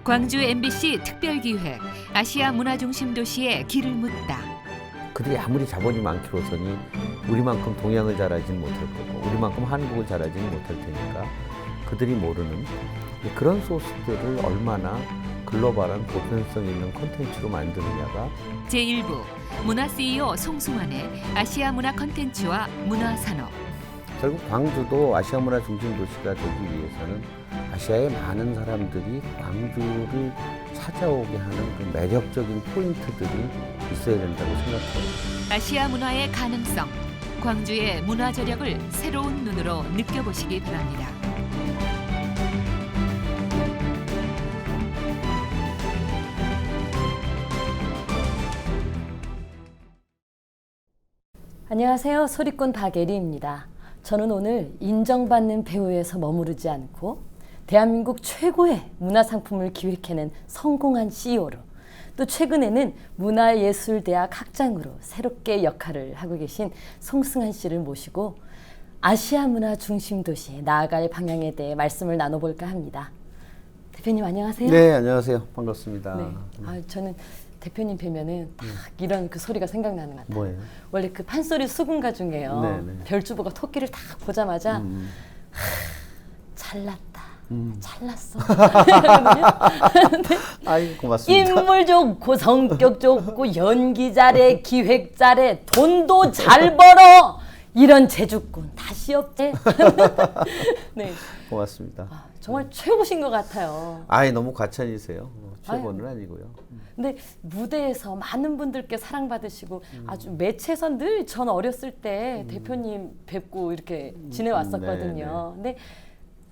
광주 MBC 특별기획 아시아 문화중심 도시의 길을 묻다. 그들이 아무리 자본이 많기로서니 우리만큼 동양을 잘하지는 못할 거고 우리만큼 한국을 잘하지는 못할 테니까 그들이 모르는 그런 소스들을 얼마나 글로벌한 보편성 있는 콘텐츠로 만드느냐가 제1부 문화 CEO 송승환의 아시아 문화 콘텐츠와 문화산업. 결국 광주도 아시아 문화 중심 도시가 되기 위해서는 아시아의 많은 사람들이 광주를 찾아오게 하는 그 매력적인 포인트들이 있어야 된다고 생각합니다. 아시아 문화의 가능성, 광주의 문화 저력을 새로운 눈으로 느껴보시기 바랍니다. 안녕하세요. 소리꾼 박예리입니다. 저는 오늘 인정받는 배우에서 머무르지 않고 대한민국 최고의 문화상품을 기획해낸 성공한 CEO로 또 최근에는 문화예술대학 학장으로 새롭게 역할을 하고 계신 송승환 씨를 모시고 아시아 문화 중심 도시에 나아갈 방향에 대해 말씀을 나눠볼까 합니다. 대표님 안녕하세요. 네, 안녕하세요. 반갑습니다. 네. 저는 대표님 뵈면은 딱 이런 그 소리가 생각나는 것 같아요. 뭐예요? 원래 그 판소리 수군가 중에요. 네네. 별주부가 토끼를 딱 보자마자 잘났다. 잘났어. 아이 고맙습니다. 인물 좋고 성격 좋고 연기 잘해 기획 잘해 돈도 잘 벌어 이런 재주꾼 다시 없대. 네. 고맙습니다. 정말 최고신 것 같아요. 아이 너무 과찬이세요. 최고는 아니고요. 근데 무대에서 많은 분들께 사랑받으시고 아주 매체에서 늘 전 어렸을 때 대표님 뵙고 이렇게 지내왔었거든요. 근데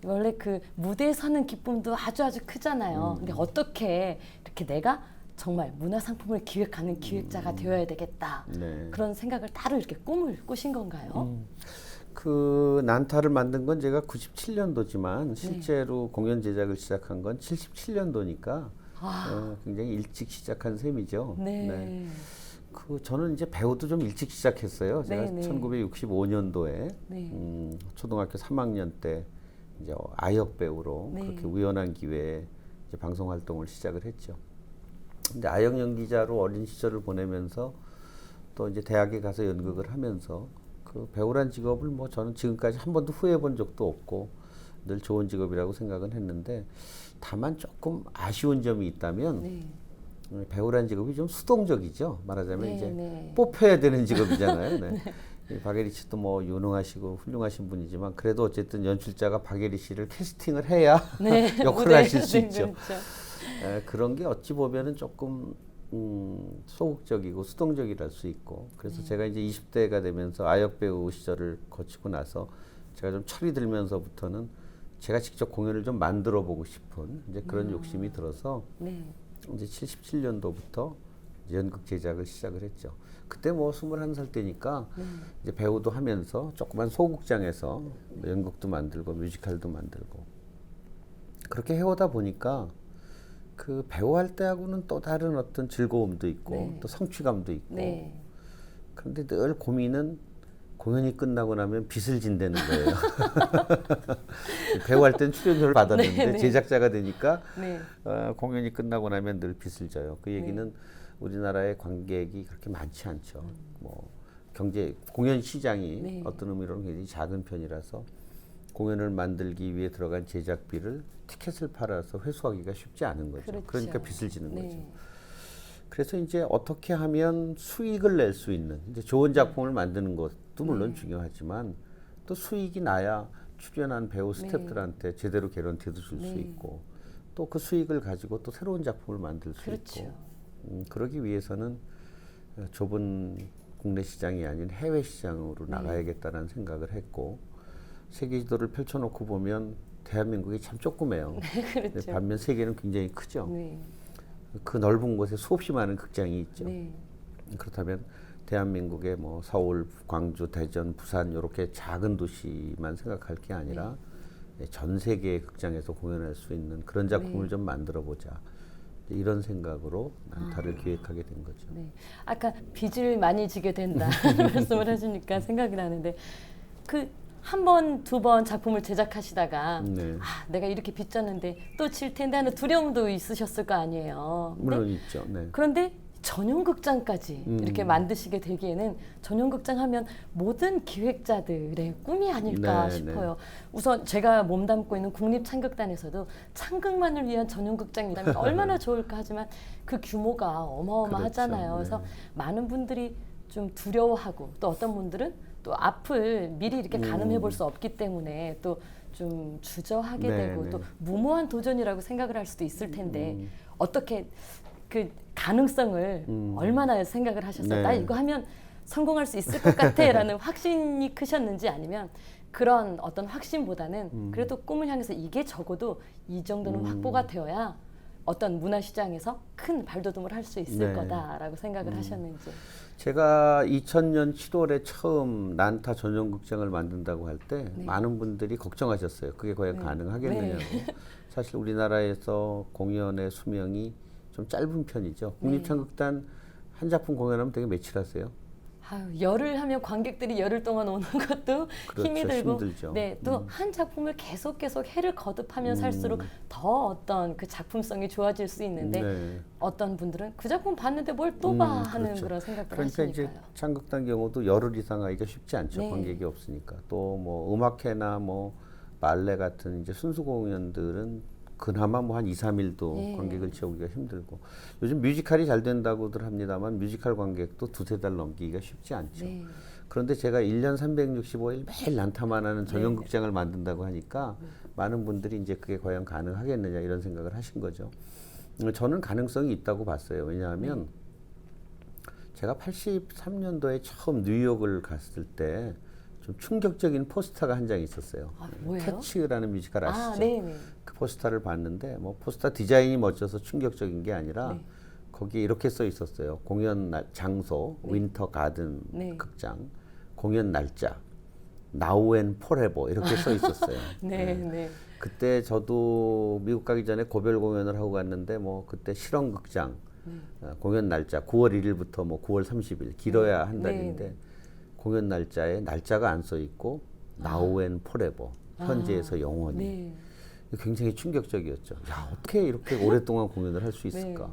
원래 그 무대에 서는 기쁨도 아주 크잖아요. 근데 어떻게 이렇게 내가 정말 문화상품을 기획하는 기획자가 되어야 되겠다. 네. 그런 생각을 따로 이렇게 꿈을 꾸신 건가요? 그 난타를 만든 건 제가 97년도지만 실제로 공연 제작을 시작한 건 77년도니까 굉장히 일찍 시작한 셈이죠. 네. 그 저는 이제 배우도 좀 일찍 시작했어요. 제가 네. 1965년도에 초등학교 3학년 때 이제 아역 배우로 그렇게 우연한 기회에 이제 방송 활동을 시작을 했죠. 근데 아역 연기자로 어린 시절을 보내면서 또 이제 대학에 가서 연극을 하면서 그 배우란 직업을 뭐 저는 지금까지 한 번도 후회해 본 적도 없고 늘 좋은 직업이라고 생각은 했는데 다만 조금 아쉬운 점이 있다면 배우란 직업이 좀 수동적이죠. 말하자면 이제 뽑혀야 되는 직업이잖아요. 네. 박예리 씨도 뭐 유능하시고 훌륭하신 분이지만 그래도 어쨌든 연출자가 박예리 씨를 캐스팅을 해야 역할을 하실 수 있죠. 그렇죠. 그런 게 어찌 보면은 조금 소극적이고 수동적이랄 수 있고 그래서 제가 이제 20대가 되면서 아역 배우 시절을 거치고 나서 제가 좀 철이 들면서부터는 제가 직접 공연을 좀 만들어 보고 싶은 이제 그런 욕심이 들어서 이제 77년도부터 연극 제작을 시작을 했죠. 그때 뭐 21살 때니까 이제 배우도 하면서 조그만 소극장에서 연극도 만들고 뮤지컬도 만들고 그렇게 해오다 보니까 그 배우할 때하고는 또 다른 어떤 즐거움도 있고 또 성취감도 있고 그런데 늘 고민은 공연이 끝나고 나면 빚을 진다는 거예요. 배우할 때는 출연료를 받았는데 제작자가 되니까 공연이 끝나고 나면 늘 빚을 져요. 그 얘기는 우리나라의 관객이 그렇게 많지 않죠. 뭐 경제 공연 시장이 어떤 의미로는 굉장히 작은 편이라서 공연을 만들기 위해 들어간 제작비를 티켓을 팔아서 회수하기가 쉽지 않은 거죠. 그렇죠. 그러니까 빚을 지는 거죠. 그래서 이제 어떻게 하면 수익을 낼 수 있는 이제 좋은 작품을 만드는 것도 물론 중요하지만 또 수익이 나야 출연한 배우 스태프들한테 제대로 개런티도 줄 수 있고 또 그 수익을 가지고 또 새로운 작품을 만들 수 있고 그러기 위해서는 좁은 국내 시장이 아닌 해외 시장으로 나가야겠다는 생각을 했고 세계 지도를 펼쳐놓고 보면 대한민국이 참 조그매요. 그렇죠. 반면 세계는 굉장히 크죠. 그 넓은 곳에 수없이 많은 극장이 있죠. 그렇다면 대한민국의 뭐 서울, 광주, 대전, 부산 이렇게 작은 도시만 생각할 게 아니라 전 세계의 극장에서 공연할 수 있는 그런 작품을 좀 만들어 보자. 이런 생각으로 난타를 기획하게 된 거죠. 아까 빚을 많이 지게 된다 말씀을 하시니까 생각이 나는데 그 한 번, 두 번 작품을 제작하시다가 네. 내가 이렇게 빚졌는데 또 질 텐데 하는 두려움도 있으셨을 거 아니에요. 물론 있죠. 네. 그런데 전용극장까지 이렇게 만드시게 되기에는 전용극장 하면 모든 기획자들의 꿈이 아닐까 네, 싶어요. 우선 제가 몸담고 있는 국립창극단에서도 창극만을 위한 전용극장이라면 얼마나 좋을까 하지만 그 규모가 어마어마하잖아요. 그렇죠. 네. 그래서 많은 분들이 좀 두려워하고 또 어떤 분들은 또 앞을 미리 이렇게 가늠해 볼 수 없기 때문에 또 좀 주저하게 네, 되고 네. 또 무모한 도전이라고 생각을 할 수도 있을 텐데 어떻게 그 가능성을 얼마나 생각을 하셨어요? 네. 나 이거 하면 성공할 수 있을 것 같아라는 확신이 크셨는지 아니면 그런 어떤 확신보다는 그래도 꿈을 향해서 이게 적어도 이 정도는 확보가 되어야 어떤 문화시장에서 큰 발돋움을 할 수 있을 네. 거다라고 생각을 하셨는지. 제가 2000년 7월에 처음 난타 전용극장을 만든다고 할 때 네. 많은 분들이 걱정하셨어요. 그게 과연 가능하겠느냐고. 사실 우리나라에서 공연의 수명이 좀 짧은 편이죠. 국립창극단 한 작품 공연하면 되게 며칠 하세요? 아유, 열을 하면 관객들이 열흘 동안 오는 것도 그렇죠. 힘이 들고, 힘들죠. 네, 또 한 작품을 계속 해를 거듭하면 할수록 더 어떤 그 작품성이 좋아질 수 있는데 네. 어떤 분들은 그 작품 봤는데 뭘 또 봐 하는 그렇죠. 그런 생각을 그러니까 이제 하시니까요. 창극단 경우도 열흘 이상 하기가 쉽지 않죠. 네. 관객이 없으니까. 또 뭐 음악회나 뭐 발레 같은 이제 순수 공연들은 그나마 뭐 한 2, 3일도 네. 관객을 채우기가 힘들고 요즘 뮤지컬이 잘 된다고들 합니다만 뮤지컬 관객도 두세 달 넘기기가 쉽지 않죠. 네. 그런데 제가 1년 365일 매일 난타만 하는 전용극장을 만든다고 하니까 많은 분들이 이제 그게 과연 가능하겠느냐 이런 생각을 하신 거죠. 저는 가능성이 있다고 봤어요. 왜냐하면 제가 83년도에 처음 뉴욕을 갔을 때 좀 충격적인 포스터가 한 장 있었어요. 아, 뭐예요? 캐치라는 뮤지컬 아시죠? 아, 네. 그 포스터를 봤는데 뭐 포스터 디자인이 멋져서 충격적인 게 아니라 네. 거기에 이렇게 써 있었어요. 공연 장소 윈터 가든 네. 극장, 공연 날짜 Now and Forever 이렇게 써 있었어요. 네, 네. 그때 저도 미국 가기 전에 고별 공연을 하고 갔는데 뭐 그때 실험극장 공연 날짜 9월 1일부터 뭐 9월 30일 길어야 한 달인데 네. 공연 날짜에 날짜가 안 써 있고 Now and Forever 현재에서 영원히 네. 굉장히 충격적이었죠. 야 어떻게 이렇게 오랫동안 공연을 할 수 있을까?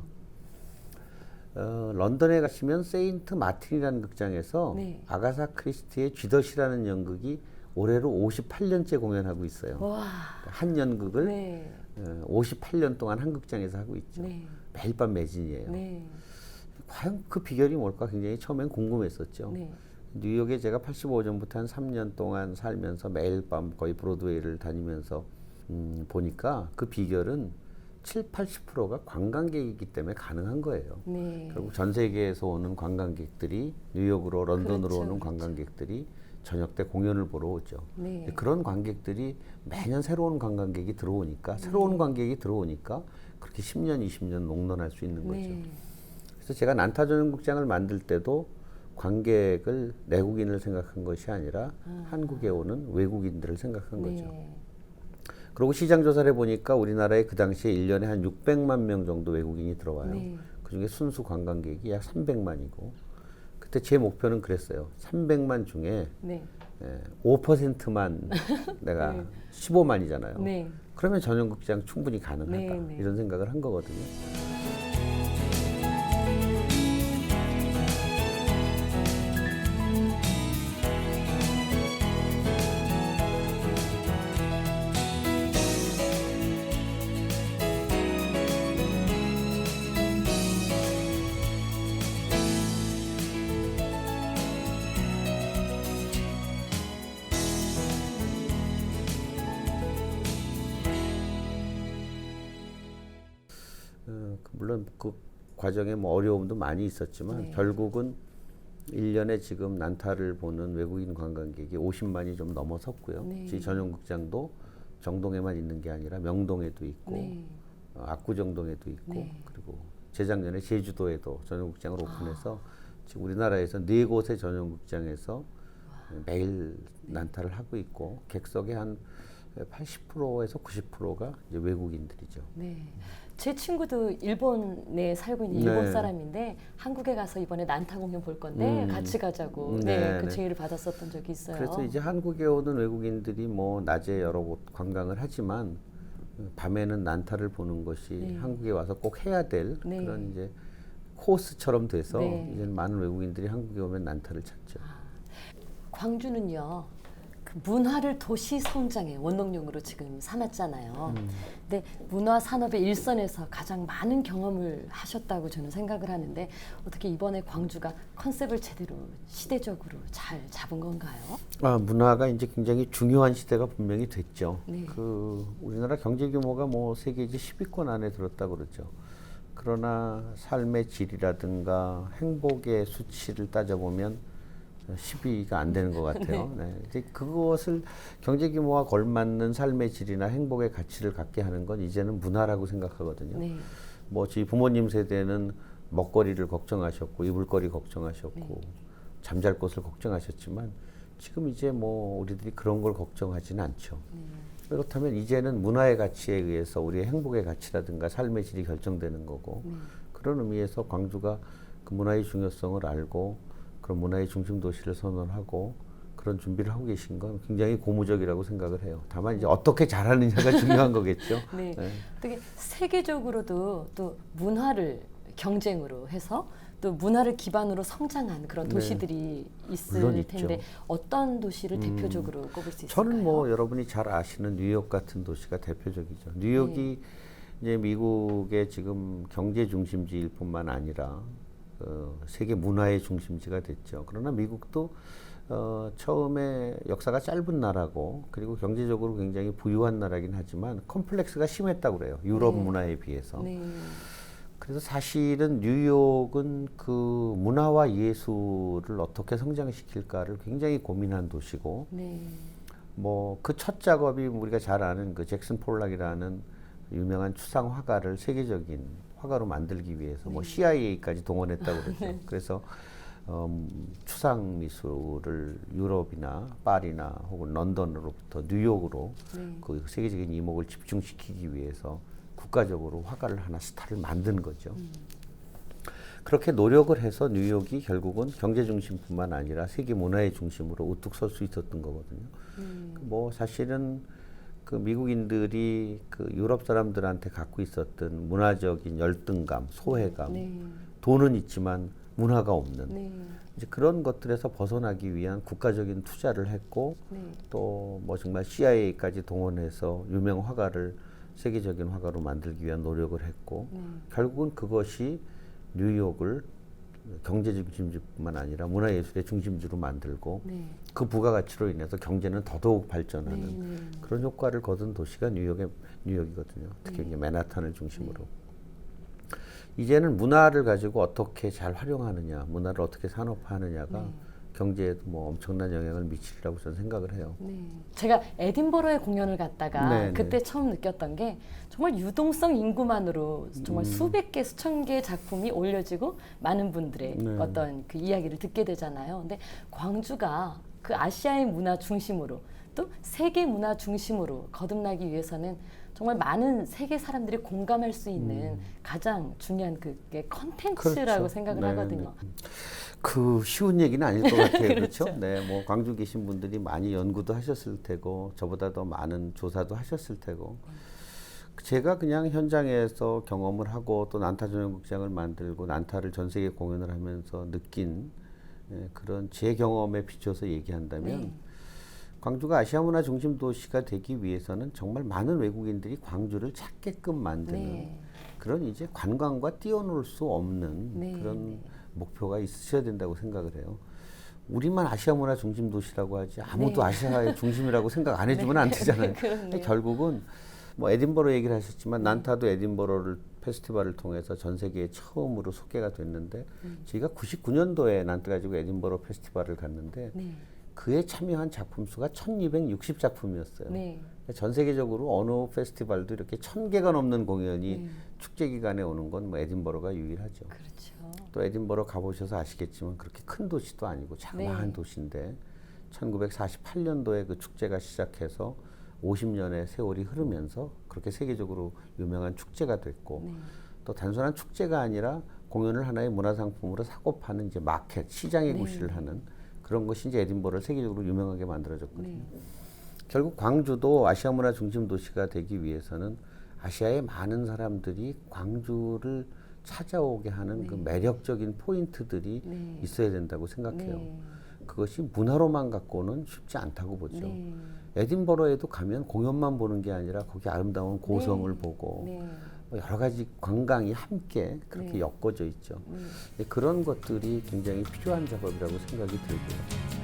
런던에 가시면 세인트 마틴이라는 극장에서 네. 아가사 크리스티의 쥐덫이라는 연극이 올해로 58년째 공연하고 있어요. 와. 한 연극을 네. 58년 동안 한 극장에서 하고 있죠. 네. 매일 밤 매진이에요. 네. 과연 그 비결이 뭘까 굉장히 처음엔 궁금했었죠. 네. 뉴욕에 제가 85년부터 한 3년 동안 살면서 매일 밤 거의 브로드웨이를 다니면서 보니까 그 비결은 7, 80%가 관광객이기 때문에 가능한 거예요. 네. 결국 전 세계에서 오는 관광객들이 뉴욕으로 런던으로 그렇죠, 오는 그렇죠. 관광객들이 저녁 때 공연을 보러 오죠. 네. 그런 관객들이 매년 새로운 관광객이 들어오니까 새로운 관객이 들어오니까 그렇게 10년, 20년 롱런할 수 있는 거죠. 네. 그래서 제가 난타 전용극장을 만들 때도 관객을 내국인을 생각한 것이 아니라 한국에 오는 외국인들을 생각한 거죠. 네. 그리고 시장 조사를 해보니까 우리나라에 그 당시에 1년에 한 600만 명 정도 외국인이 들어와요. 네. 그중에 순수 관광객이 약 300만이고 그때 제 목표는 그랬어요. 300만 중에 네. 5%만 내가 15만이잖아요. 네. 그러면 전용극장 충분히 가능하다. 네, 네. 이런 생각을 한 거거든요. 물론 그 과정에 뭐 어려움도 많이 있었지만 네. 결국은 1년에 지금 난타를 보는 외국인 관광객이 50만이 좀 넘어섰고요. 네. 저희 전용극장도 정동에만 있는 게 아니라 명동에도 있고 네. 압구정동에도 있고 네. 그리고 재작년에 제주도에도 전용극장을 오픈해서 지금 우리나라에서 4곳의 전용극장에서 매일 난타를 하고 있고 객석의 한 80%에서 90%가 이제 외국인들이죠. 네. 제 친구도 일본에 살고 있는 일본 사람인데 한국에 가서 이번에 난타 공연 볼 건데 같이 가자고 그 제의를 받았었던 적이 있어요. 그래서 이제 한국에 오는 외국인들이 뭐 낮에 여러 곳 관광을 하지만 밤에는 난타를 보는 것이 한국에 와서 꼭 해야 될 그런 이제 코스처럼 돼서 이제 많은 외국인들이 한국에 오면 난타를 찾죠. 광주는요, 그 문화를 도시 성장의 원동력으로 지금 삼았잖아요. 근데 문화 산업의 일선에서 가장 많은 경험을 하셨다고 저는 생각을 하는데 어떻게 이번에 광주가 컨셉을 제대로 시대적으로 잘 잡은 건가요? 문화가 이제 굉장히 중요한 시대가 분명히 됐죠. 그 우리나라 경제 규모가 뭐 세계지 10위권 안에 들었다고 그러죠. 그러나 삶의 질이라든가 행복의 수치를 따져보면 10위가 안 되는 것 같아요. 이제 그것을 경제 규모와 걸맞는 삶의 질이나 행복의 가치를 갖게 하는 건 이제는 문화라고 생각하거든요. 뭐 저희 부모님 세대는 먹거리를 걱정하셨고 이불거리 걱정하셨고 잠잘 곳을 걱정하셨지만 지금 이제 뭐 우리들이 그런 걸 걱정하지는 않죠. 그렇다면 이제는 문화의 가치에 의해서 우리의 행복의 가치라든가 삶의 질이 결정되는 거고 그런 의미에서 광주가 그 문화의 중요성을 알고 그런 문화의 중심 도시를 선언하고 그런 준비를 하고 계신 건 굉장히 고무적이라고 생각을 해요. 다만 이제 어떻게 잘하느냐가 중요한 거겠죠. 어떻게 세계적으로도 또 문화를 경쟁으로 해서 또 문화를 기반으로 성장한 그런 도시들이 있을 텐데 어떤 도시를 대표적으로 꼽을 수 있을까요? 저는 뭐 여러분이 잘 아시는 뉴욕 같은 도시가 대표적이죠. 뉴욕이 이제 미국의 지금 경제 중심지일 뿐만 아니라 세계 문화의 중심지가 됐죠. 그러나 미국도 처음에 역사가 짧은 나라고 그리고 경제적으로 굉장히 부유한 나라긴 하지만 컴플렉스가 심했다고 그래요. 유럽 문화에 비해서. 그래서 사실은 뉴욕은 그 문화와 예술을 어떻게 성장시킬까를 굉장히 고민한 도시고 뭐 그 첫 작업이 우리가 잘 아는 그 잭슨 폴락이라는 유명한 추상 화가를 세계적인 화가로 만들기 위해서 뭐 CIA까지 동원했다고 그러죠. 그래서 추상 미술을 유럽이나 파리나 혹은 런던으로부터 뉴욕으로 그 세계적인 이목을 집중시키기 위해서 국가적으로 화가를 하나 스타를 만든 거죠. 그렇게 노력을 해서 뉴욕이 결국은 경제 중심뿐만 아니라 세계 문화의 중심으로 우뚝 설 수 있었던 거거든요. 뭐 사실은 그 미국인들이 그 유럽 사람들한테 갖고 있었던 문화적인 열등감, 소외감, 돈은 있지만 문화가 없는 이제 그런 것들에서 벗어나기 위한 국가적인 투자를 했고 또 뭐 정말 CIA까지 동원해서 유명 화가를 세계적인 화가로 만들기 위한 노력을 했고 결국은 그것이 뉴욕을 경제적 중심지뿐만 아니라 문화예술의 중심지로 만들고 그 부가가치로 인해서 경제는 더더욱 발전하는 그런 효과를 거둔 도시가 뉴욕이거든요. 특히 이제 맨하탄을 중심으로. 이제는 문화를 가지고 어떻게 잘 활용하느냐, 문화를 어떻게 산업화하느냐가 경제에도 뭐 엄청난 영향을 미치리라고 저는 생각을 해요. 제가 에딘버러에 공연을 갔다가 그때 처음 느꼈던 게 정말 유동성 인구만으로 정말 수백 개, 수천 개의 작품이 올려지고 많은 분들의 어떤 그 이야기를 듣게 되잖아요. 근데 광주가 그 아시아의 문화 중심으로 또 세계 문화 중심으로 거듭나기 위해서는 정말 많은 세계 사람들이 공감할 수 있는 가장 중요한 그게 컨텐츠라고 생각을 하거든요. 그 쉬운 얘기는 아닐 것 같아요. 그렇죠? 뭐 광주 계신 분들이 많이 연구도 하셨을 테고 저보다 더 많은 조사도 하셨을 테고 제가 그냥 현장에서 경험을 하고 또 난타 전용 극장을 만들고 난타를 전 세계 공연을 하면서 느낀 그런 제 경험에 비춰서 얘기한다면 광주가 아시아 문화 중심 도시가 되기 위해서는 정말 많은 외국인들이 광주를 찾게끔 만드는 그런 이제 관광과 뛰어놀 수 없는 그런 목표가 있으셔야 된다고 생각을 해요. 우리만 아시아 문화 중심 도시라고 하지 아무도 아시아의 중심이라고 생각 안 해주면 안 되잖아요. 결국은 뭐 에딘버러 얘기를 하셨지만 난타도 에딘버러를 페스티벌을 통해서 전 세계에 처음으로 소개가 됐는데 저희가 99년도에 난타 가지고 에딘버러 페스티벌을 갔는데 그에 참여한 작품 수가 1260작품이었어요. 전 세계적으로 어느 페스티벌도 이렇게 1000개가 넘는 공연이 축제 기간에 오는 건 뭐 에딘버러가 유일하죠. 또 에딘버러 가보셔서 아시겠지만 그렇게 큰 도시도 아니고 자그마한 도시인데 1948년도에 그 축제가 시작해서 50년의 세월이 흐르면서 그렇게 세계적으로 유명한 축제가 됐고 네. 또 단순한 축제가 아니라 공연을 하나의 문화상품으로 사고 파는 이제 마켓, 시장의 네. 구실을 하는 그런 것이 이제 에딘버러를 세계적으로 유명하게 만들어졌거든요. 네. 결국 광주도 아시아 문화 중심 도시가 되기 위해서는 아시아의 많은 사람들이 광주를 찾아오게 하는 네. 그 매력적인 포인트들이 네. 있어야 된다고 생각해요. 네. 그것이 문화로만 갖고는 쉽지 않다고 보죠. 네. 에딘버러에도 가면 공연만 보는 게 아니라 거기 아름다운 고성을 네. 보고 네. 뭐 여러 가지 관광이 함께 그렇게 네. 엮어져 있죠. 그런 것들이 굉장히 필요한 작업이라고 생각이 들고요.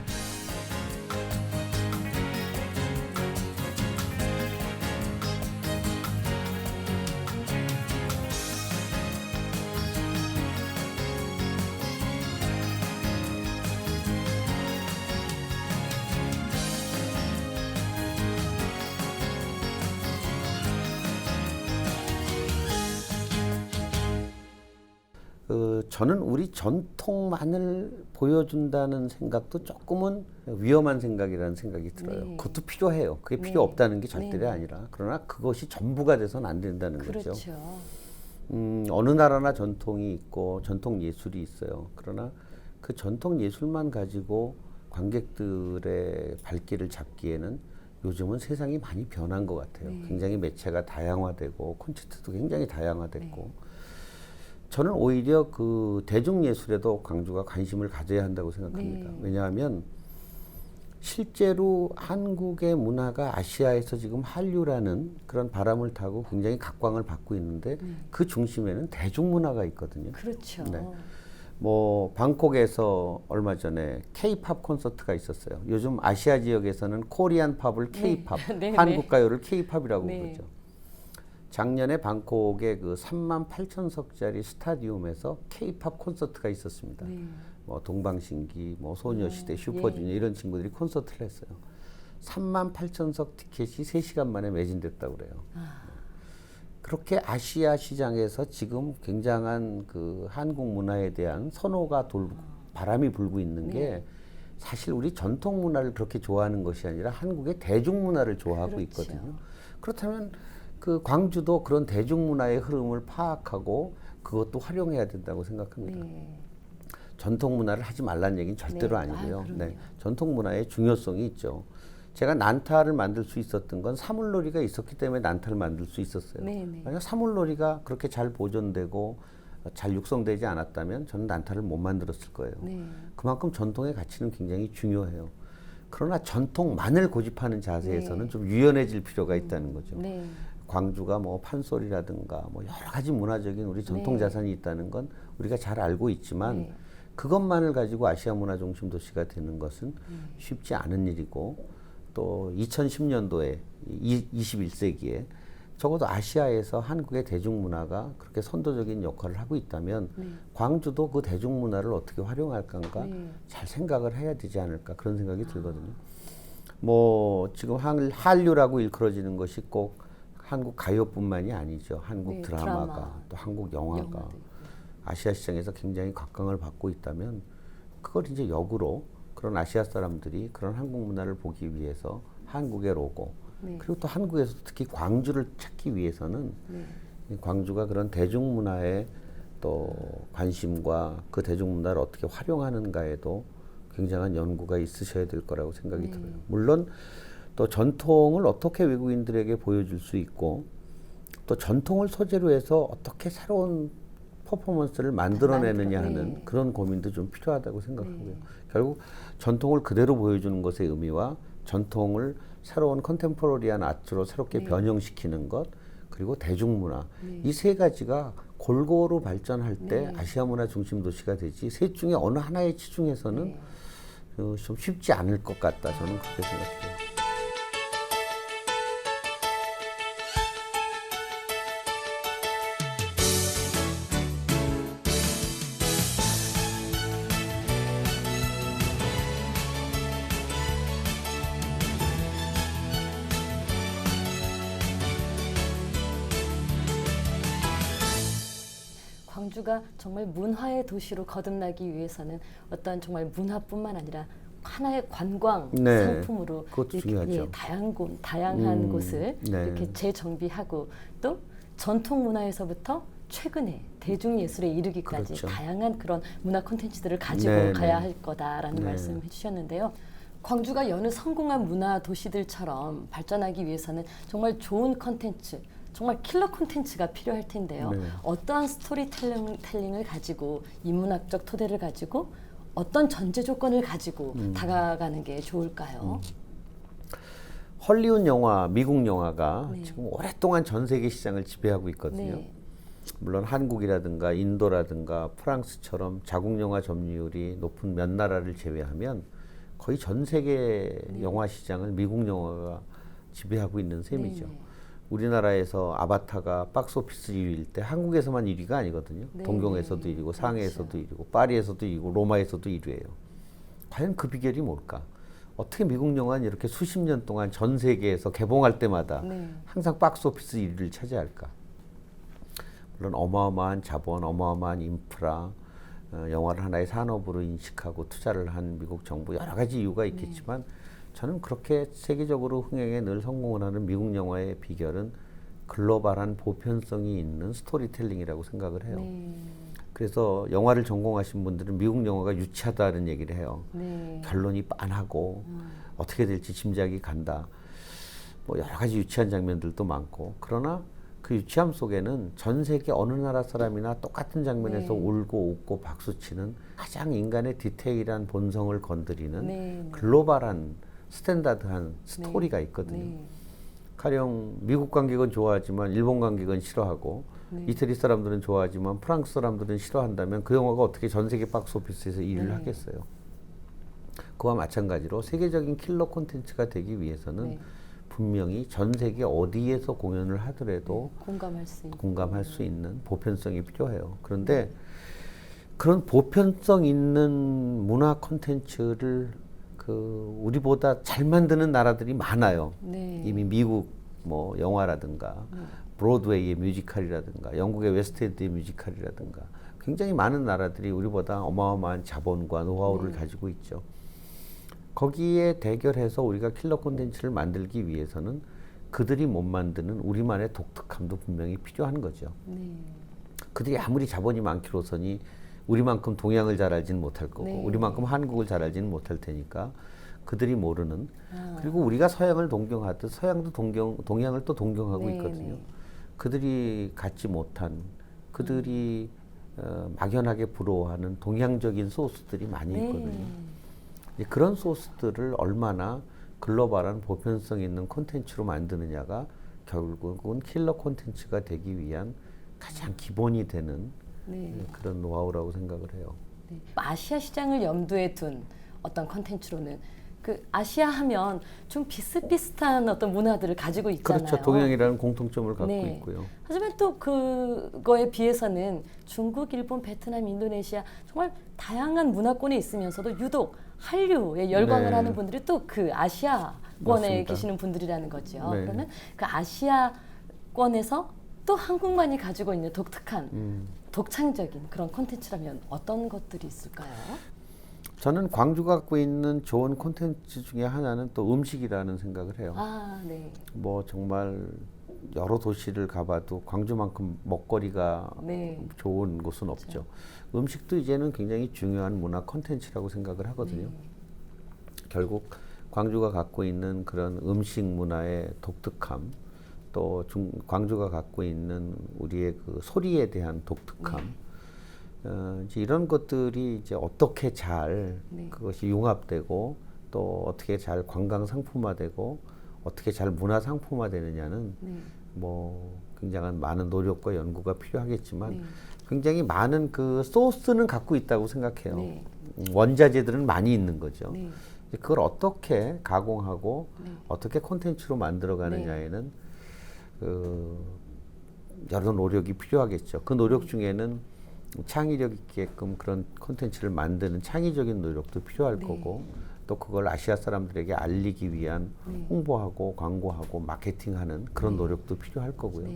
저는 우리 전통만을 보여준다는 생각도 조금은 위험한 생각이라는 생각이 들어요. 네. 그것도 필요해요. 그게 네. 필요 없다는 게 절대로 네. 아니라 그러나 그것이 전부가 돼서는 안 된다는 그렇죠. 거죠. 어느 나라나 전통이 있고 전통 예술이 있어요. 그러나 그 전통 예술만 가지고 관객들의 발길을 잡기에는 요즘은 세상이 많이 변한 것 같아요. 네. 굉장히 매체가 다양화되고 콘텐츠도 굉장히 다양화됐고 네. 저는 오히려 그 대중예술에도 광주가 관심을 가져야 한다고 생각합니다. 네. 왜냐하면 실제로 한국의 문화가 아시아에서 지금 한류라는 그런 바람을 타고 굉장히 각광을 받고 있는데 그 중심에는 대중문화가 있거든요. 그렇죠. 네. 뭐 방콕에서 얼마 전에 K-팝 콘서트가 있었어요. 요즘 아시아 지역에서는 코리안 팝을 K-팝, 네. 네, 한국 네. 가요를 K-팝이라고 네. 부르죠. 작년에 방콕의 그 38,000석짜리 스타디움에서 K-팝 콘서트가 있었습니다. 네. 뭐 동방신기, 뭐 소녀시대, 슈퍼주니어 이런 친구들이 콘서트를 했어요. 38,000석 티켓이 3시간 만에 매진됐다고 그래요. 그렇게 아시아 시장에서 지금 굉장한 그 한국 문화에 대한 선호가 바람이 불고 있는 게 사실 우리 전통 문화를 그렇게 좋아하는 것이 아니라 한국의 대중문화를 좋아하고 그렇죠. 있거든요. 그렇다면 그 광주도 그런 대중문화의 흐름을 파악하고 그것도 활용해야 된다고 생각합니다. 네. 전통 문화를 하지 말라는 얘기는 절대로 네. 아니고요. 아유, 그럼요. 전통 문화의 중요성이 있죠. 제가 난타를 만들 수 있었던 건 사물놀이가 있었기 때문에 난타를 만들 수 있었어요. 네, 네. 만약 사물놀이가 그렇게 잘 보존되고 잘 육성되지 않았다면 저는 난타를 못 만들었을 거예요. 네. 그만큼 전통의 가치는 굉장히 중요해요. 그러나 전통만을 고집하는 자세에서는 네. 좀 유연해질 필요가 있다는 거죠. 네. 광주가 뭐 판소리라든가 뭐 여러 가지 문화적인 우리 전통 네. 자산이 있다는 건 우리가 잘 알고 있지만 네. 그것만을 가지고 아시아 문화 중심 도시가 되는 것은 쉽지 않은 일이고 또 2010년도에 21세기에 적어도 아시아에서 한국의 대중문화가 그렇게 선도적인 역할을 하고 있다면 광주도 그 대중문화를 어떻게 활용할까가 잘 생각을 해야 되지 않을까 그런 생각이 들거든요. 뭐 지금 한류라고 일컬어지는 것이 꼭 한국 가요뿐만이 아니죠. 한국 네, 드라마가 드라마. 또 한국 영화가 영화도 있고. 아시아 시장에서 굉장히 각광을 받고 있다면 그걸 이제 역으로 그런 아시아 사람들이 그런 한국 문화를 보기 위해서 한국의 로고 네. 그리고 또 한국에서 특히 광주를 찾기 위해서는 이 광주가 그런 대중문화에 또 관심과 그 대중문화를 어떻게 활용하는가에도 굉장한 연구가 있으셔야 될 거라고 생각이 들어요. 물론 또 전통을 어떻게 외국인들에게 보여줄 수 있고 또 전통을 소재로 해서 어떻게 새로운 퍼포먼스를 만들어내느냐 하는 그런 고민도 좀 필요하다고 생각하고요. 결국 전통을 그대로 보여주는 것의 의미와 전통을 새로운 컨템포러리한 아트로 새롭게 변형시키는 것 그리고 대중문화 이 세 가지가 골고루 발전할 때 아시아 문화 중심 도시가 되지 셋 중에 어느 하나에 치중해서는 좀 쉽지 않을 것 같다 저는 그렇게 생각해요. 광주가 정말 문화의 도시로 거듭나기 위해서는 어떤 정말 문화뿐만 아니라 하나의 관광 네. 상품으로 그것도 이렇게, 중요하죠. 다양한 곳을 네. 이렇게 재정비하고 또 전통 문화에서부터 최근에 대중예술에 이르기까지 그렇죠. 다양한 그런 문화 콘텐츠들을 가지고 네, 가야 네. 할 거다라는 네. 말씀을 해주셨는데요. 광주가 여느 성공한 문화 도시들처럼 발전하기 위해서는 정말 좋은 콘텐츠, 정말 킬러 콘텐츠가 필요할 텐데요. 네. 어떠한 스토리텔링을 가지고 인문학적 토대를 가지고 어떤 전제 조건을 가지고 다가가는 게 좋을까요? 헐리우드 영화, 미국 영화가 네. 지금 오랫동안 전 세계 시장을 지배하고 있거든요. 네. 물론 한국이라든가 인도라든가 프랑스처럼 자국 영화 점유율이 높은 몇 나라를 제외하면 거의 전 세계 영화 시장을 미국 영화가 지배하고 있는 셈이죠. 네. 우리나라에서 아바타가 박스오피스 1위일 때 한국에서만 1위가 아니거든요. 네. 동경에서도 1위고 상해에서도 1위고 파리에서도 1위고 로마에서도 1위예요. 과연 그 비결이 뭘까? 어떻게 미국 영화는 이렇게 수십 년 동안 전 세계에서 개봉할 때마다 네. 항상 박스오피스 1위를 차지할까? 물론 어마어마한 자본, 어마어마한 인프라, 영화를 하나의 산업으로 인식하고 투자를 한 미국 정부 여러 가지 이유가 있겠지만 저는 그렇게 세계적으로 흥행에 늘 성공을 하는 미국 영화의 비결은 글로벌한 보편성이 있는 스토리텔링이라고 생각을 해요. 네. 그래서 영화를 전공하신 분들은 미국 영화가 유치하다는 얘기를 해요. 네. 결론이 빤하고 어떻게 될지 짐작이 간다. 뭐 여러 가지 유치한 장면들도 많고 그러나 그 유치함 속에는 전 세계 어느 나라 사람이나 똑같은 장면에서 네. 울고 웃고 박수치는 가장 인간의 디테일한 본성을 건드리는 네. 글로벌한 스탠다드한 스토리가 있거든요. 네. 가령 미국 관객은 좋아하지만 일본 관객은 싫어하고 네. 이태리 사람들은 좋아하지만 프랑스 사람들은 싫어한다면 그 영화가 어떻게 전 세계 박스오피스에서 1위를 네. 하겠어요. 그와 마찬가지로 세계적인 킬러 콘텐츠가 되기 위해서는 네. 분명히 전 세계 어디에서 공연을 하더라도 공감할 수 있는 보편성이 필요해요. 그런데 그런 보편성 있는 문화 콘텐츠를 우리보다 잘 만드는 나라들이 많아요. 네. 이미 미국 뭐 영화라든가 브로드웨이의 뮤지컬이라든가 영국의 웨스트엔드의 뮤지컬이라든가 굉장히 많은 나라들이 우리보다 어마어마한 자본과 노하우를 가지고 있죠. 거기에 대결해서 우리가 킬러 콘텐츠를 만들기 위해서는 그들이 못 만드는 우리만의 독특함도 분명히 필요한 거죠. 네. 그들이 아무리 자본이 많기로서니 우리만큼 동양을 잘 알지는 못할 거고 네. 우리만큼 한국을 잘 알지는 못할 테니까 그들이 모르는 그리고 우리가 서양을 동경하듯 서양도 동양을 또 동경하고 네, 있거든요. 네. 그들이 갖지 못한 그들이 막연하게 부러워하는 동양적인 소스들이 많이 있거든요. 이제 그런 소스들을 얼마나 글로벌한 보편성 있는 콘텐츠로 만드느냐가 결국은 킬러 콘텐츠가 되기 위한 가장 기본이 되는 그런 노하우라고 생각을 해요. 네. 아시아 시장을 염두에 둔 어떤 콘텐츠로는 그 아시아 하면 좀 비슷비슷한 어떤 문화들을 가지고 있잖아요. 그렇죠. 동양이라는 공통점을 갖고 네. 있고요. 하지만 또 그거에 비해서는 중국, 일본, 베트남, 인도네시아 정말 다양한 문화권에 있으면서도 유독 한류에 열광을 네. 하는 분들이 또 그 아시아권에 맞습니다. 계시는 분들이라는 거죠. 네. 그러면 그 아시아권에서 또 한국만이 가지고 있는 독특한 독창적인 그런 콘텐츠라면 어떤 것들이 있을까요? 저는 광주가 갖고 있는 좋은 콘텐츠 중에 하나는 또 음식이라는 생각을 해요. 아, 네. 뭐 정말 여러 도시를 가봐도 광주만큼 먹거리가 네. 좋은 곳은 없죠. 음식도 이제는 굉장히 중요한 문화 콘텐츠라고 생각을 하거든요. 결국 광주가 갖고 있는 그런 음식 문화의 독특함, 또 광주가 갖고 있는 우리의 그 소리에 대한 독특함, 이제 이런 것들이 이제 어떻게 잘 그것이 융합되고 또 어떻게 잘 관광 상품화되고 어떻게 잘 문화 상품화되느냐는 뭐 굉장한 많은 노력과 연구가 필요하겠지만 굉장히 많은 그 소스는 갖고 있다고 생각해요. 원자재들은 많이 있는 거죠. 그걸 어떻게 가공하고 어떻게 콘텐츠로 만들어가느냐에는 여러 노력이 필요하겠죠. 그 노력 중에는 창의력 있게끔 그런 콘텐츠를 만드는 창의적인 노력도 필요할 거고 또 그걸 아시아 사람들에게 알리기 위한 홍보하고 광고하고 마케팅하는 그런 노력도 필요할 거고요.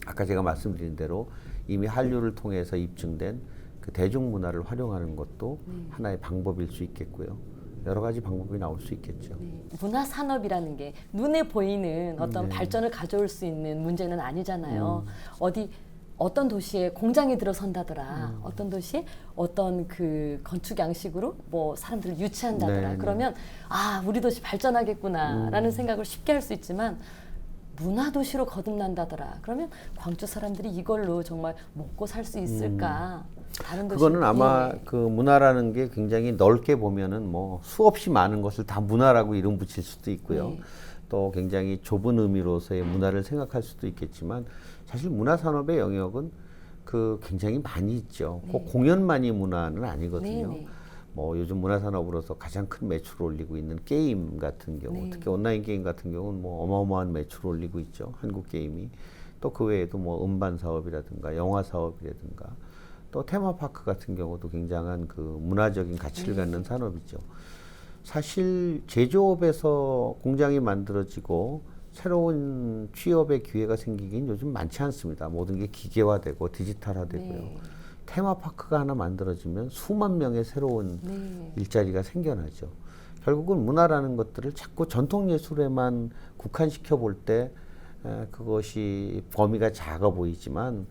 아까 제가 말씀드린 대로 이미 한류를 통해서 입증된 그 대중문화를 활용하는 것도 하나의 방법일 수 있겠고요. 여러 가지 방법이 나올 수 있겠죠. 문화 산업이라는 게 눈에 보이는 어떤 네. 발전을 가져올 수 있는 문제는 아니잖아요. 어떤 도시에 공장이 들어선다더라. 어떤 도시에 어떤 그 건축 양식으로 뭐 사람들을 유치한다더라. 네, 그러면 아, 우리 도시 발전하겠구나라는 생각을 쉽게 할 수 있지만 문화 도시로 거듭난다더라. 그러면 광주 사람들이 이걸로 정말 먹고 살 수 있을까? 다른 도시 그거는 아마 그 문화라는 게 굉장히 넓게 보면은 뭐 수없이 많은 것을 다 문화라고 이름 붙일 수도 있고요. 네. 또 굉장히 좁은 의미로서의 문화를 생각할 수도 있겠지만 사실 문화 산업의 영역은 그 굉장히 많이 있죠. 꼭 공연만이 문화는 아니거든요. 네, 네. 뭐 요즘 문화 산업으로서 가장 큰 매출을 올리고 있는 게임 같은 경우, 네. 특히 온라인 게임 같은 경우는 뭐 어마어마한 매출을 올리고 있죠. 한국 게임이. 또 그 외에도 뭐 음반 사업이라든가 영화 사업이라든가 또 테마파크 같은 경우도 굉장한 그 문화적인 가치를 갖는 산업이죠. 사실 제조업에서 공장이 만들어지고 새로운 취업의 기회가 생기긴 요즘 많지 않습니다. 모든 게 기계화되고 디지털화되고요. 네. 테마파크가 하나 만들어지면 수만 명의 새로운 네. 일자리가 생겨나죠. 결국은 문화라는 것들을 자꾸 전통 예술에만 국한시켜 볼 때 그것이 범위가 작아 보이지만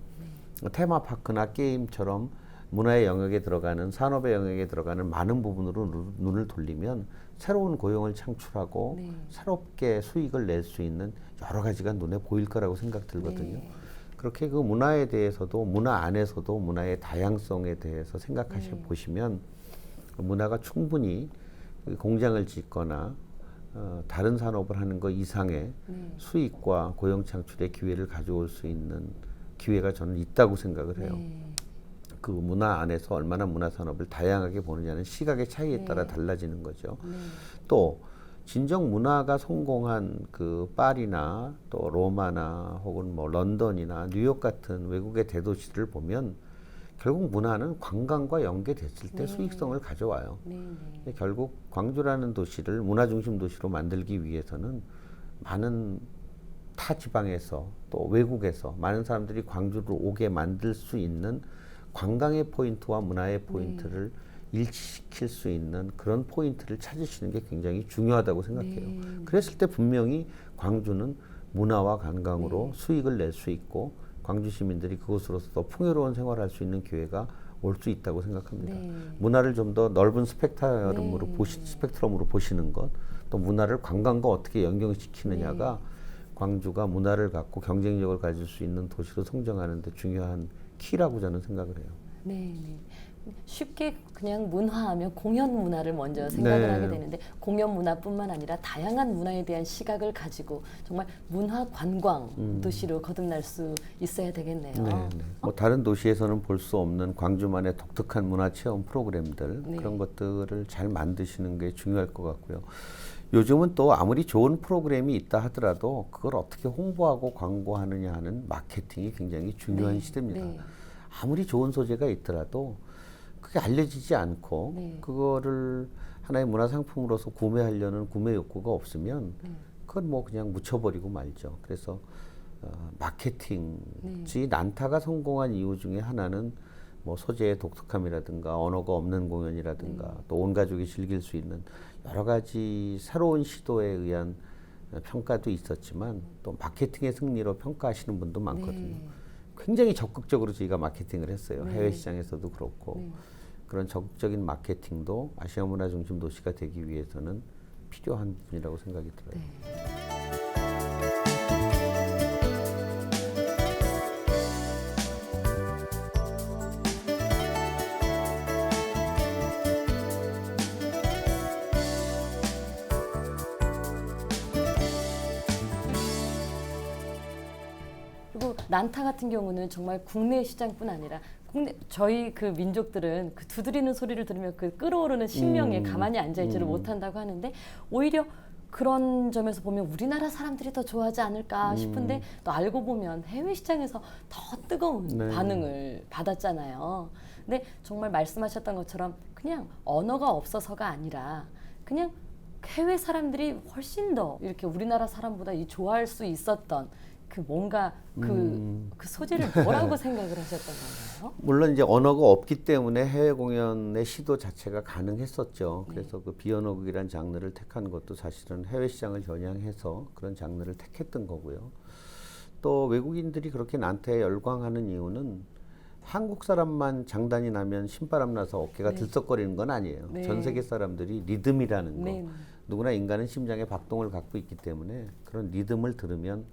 테마파크나 게임처럼 문화의 영역에 들어가는 산업의 영역에 들어가는 많은 부분으로 눈을 돌리면 새로운 고용을 창출하고 네. 새롭게 수익을 낼 수 있는 여러 가지가 눈에 보일 거라고 생각 들거든요. 네. 그렇게 그 문화에 대해서도 문화 안에서도 문화의 다양성에 대해서 생각하셔 보시면 문화가 충분히 그 공장을 짓거나 다른 산업을 하는 것 이상의 수익과 고용 창출의 기회를 가져올 수 있는 기회가 저는 있다고 생각을 해요. 네. 그 문화 안에서 얼마나 문화 산업을 다양하게 보느냐는 시각의 차이에 따라 달라지는 거죠. 또 진정 문화가 성공한 그 파리나 또 로마나 혹은 뭐 런던이나 뉴욕 같은 외국의 대도시를 보면 결국 문화는 관광과 연계됐을 때 수익성을 가져와요. 근데 결국 광주라는 도시를 문화 중심 도시로 만들기 위해서는 많은 타 지방에서 또 외국에서 많은 사람들이 광주를 오게 만들 수 있는 관광의 포인트와 문화의 포인트를 일치시킬 수 있는 그런 포인트를 찾으시는 게 굉장히 중요하다고 생각해요. 그랬을 때 분명히 광주는 문화와 관광으로 수익을 낼 수 있고 광주 시민들이 그곳으로서 더 풍요로운 생활을 할 수 있는 기회가 올 수 있다고 생각합니다. 문화를 좀 더 넓은 스펙트럼으로 보시는 것, 또 문화를 관광과 어떻게 연결시키느냐가 광주가 문화를 갖고 경쟁력을 가질 수 있는 도시로 성장하는 데 중요한 키라고 저는 생각을 해요. 네. 쉽게 그냥 문화하면 공연 문화를 먼저 생각을 하게 되는데 공연 문화뿐만 아니라 다양한 문화에 대한 시각을 가지고 정말 문화 관광 도시로 거듭날 수 있어야 되겠네요. 뭐 다른 도시에서는 볼 수 없는 광주만의 독특한 문화 체험 프로그램들 그런 것들을 잘 만드시는 게 중요할 것 같고요. 요즘은 또 아무리 좋은 프로그램이 있다 하더라도 그걸 어떻게 홍보하고 광고하느냐 하는 마케팅이 굉장히 중요한 시대입니다. 아무리 좋은 소재가 있더라도 그게 알려지지 않고 그거를 하나의 문화 상품으로서 구매하려는 구매 욕구가 없으면 그건 뭐 그냥 묻혀버리고 말죠. 그래서 마케팅이 난타가 성공한 이유 중에 하나는 뭐 소재의 독특함이라든가 언어가 없는 공연이라든가 또 온 가족이 즐길 수 있는 여러 가지 새로운 시도에 의한 평가도 있었지만 또 마케팅의 승리로 평가하시는 분도 많거든요. 굉장히 적극적으로 저희가 마케팅을 했어요. 해외 시장에서도 그렇고 그런 적극적인 마케팅도 아시아 문화 중심 도시가 되기 위해서는 필요한 부분이라고 생각이 들어요. 그리고 난타 같은 경우는 정말 국내 시장뿐 아니라 저희 그 민족들은 그 두드리는 소리를 들으면 그 끓어오르는 심령에 가만히 앉아있지를 못한다고 하는데 오히려 그런 점에서 보면 우리나라 사람들이 더 좋아하지 않을까 싶은데 또 알고 보면 해외 시장에서 더 뜨거운 반응을 받았잖아요. 근데 정말 말씀하셨던 것처럼 그냥 언어가 없어서가 아니라 그냥 해외 사람들이 훨씬 더 이렇게 우리나라 사람보다 좋아할 수 있었던 그 뭔가 그 소재를 뭐라고 생각을 하셨던 건가요? 물론 이제 언어가 없기 때문에 해외 공연의 시도 자체가 가능했었죠. 그래서 그 비언어극이라는 장르를 택한 것도 사실은 해외 시장을 겨냥해서 그런 장르를 택했던 거고요. 또 외국인들이 그렇게 나한테 열광하는 이유는 한국 사람만 장단이 나면 신바람 나서 어깨가 들썩거리는 건 아니에요. 전 세계 사람들이 리듬이라는 거, 누구나 인간은 심장에 박동을 갖고 있기 때문에 그런 리듬을 들으면